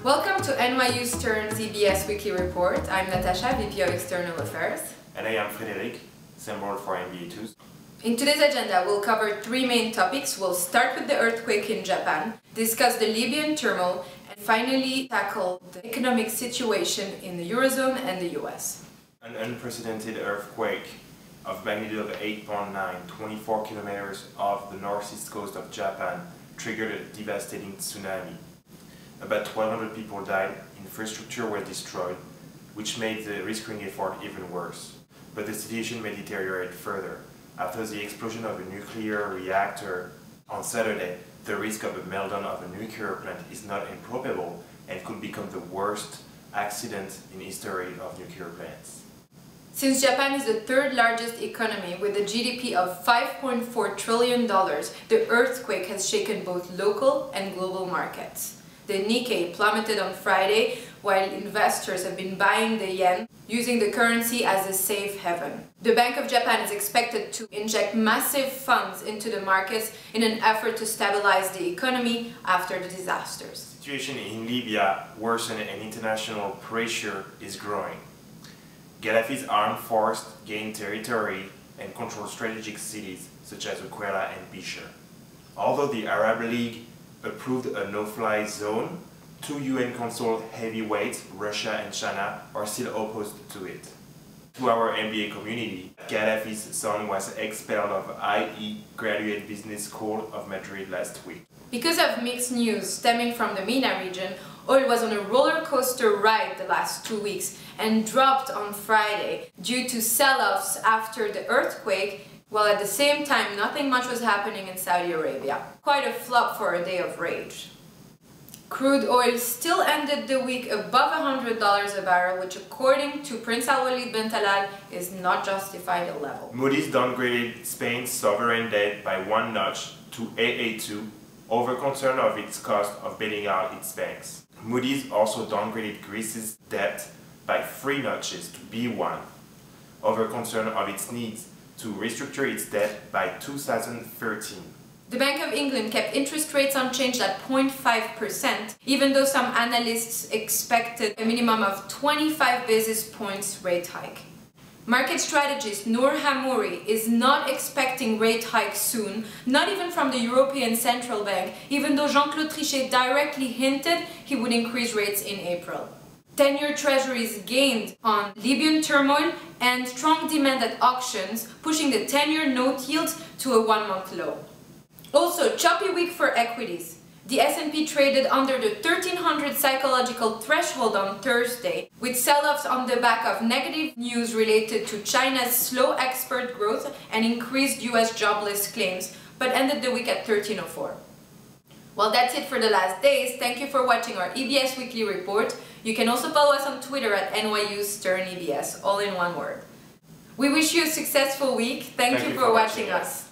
Welcome to NYU Stern's EBS Weekly Report. I'm Natacha, VP of External Affairs. And I am Frédéric, symbol for MBA2. In today's agenda, we'll cover three main topics. We'll start with the earthquake in Japan, discuss the Libyan turmoil, and finally tackle the economic situation in the Eurozone and the US. An unprecedented earthquake of magnitude of 8.9, 24 kilometers off the northeast coast of Japan, triggered a devastating tsunami. About 1,200 people died, infrastructure was destroyed, which made the rescuing effort even worse. But the situation may deteriorate further. After the explosion of a nuclear reactor on Saturday, the risk of a meltdown of a nuclear plant is not improbable and could become the worst accident in history of nuclear plants. Since Japan is the third largest economy with a GDP of $5.4 trillion, the earthquake has shaken both local and global markets. The Nikkei plummeted on Friday, while investors have been buying the yen, using the currency as a safe haven. The Bank of Japan is expected to inject massive funds into the markets in an effort to stabilize the economy after the disasters. The situation in Libya worsened and international pressure is growing. Gaddafi's armed force gained territory and controlled strategic cities such as Aquila and Bishr. Although the Arab League approved a no-fly zone, two UN Council heavyweights, Russia and China, are still opposed to it. To our MBA community, Gaddafi's son was expelled of IE Graduate Business School of Madrid last week. Because of mixed news stemming from the MENA region, oil was on a roller coaster ride the last 2 weeks and dropped on Friday due to sell-offs after the earthquake, while at the same time nothing much was happening in Saudi Arabia. Quite a flop for a day of rage. Crude oil still ended the week above $100 a barrel, which according to Prince Al-Walid bin Talal is not justified a level. Moody's downgraded Spain's sovereign debt by one notch to AA2 over concern of its cost of bailing out its banks. Moody's also downgraded Greece's debt by 3 notches to B1 over concern of its needs to restructure its debt by 2013. The Bank of England kept interest rates unchanged at 0.5%, even though some analysts expected a minimum of 25 basis points rate hike. Market strategist Noor Hamouri is not expecting rate hikes soon, not even from the European Central Bank, even though Jean-Claude Trichet directly hinted he would increase rates in April. 10-year treasuries gained on Libyan turmoil and strong demand at auctions, pushing the 10-year note yield to a 1-month low. Also, choppy week for equities. The S&P traded under the 1300 psychological threshold on Thursday, with sell-offs on the back of negative news related to China's slow export growth and increased US jobless claims, but ended the week at 1304. Well, that's it for the last days. Thank you for watching our EBS Weekly Report. You can also follow us on Twitter at NYU Stern EBS, all in one word. We wish you a successful week. Thank you for watching us.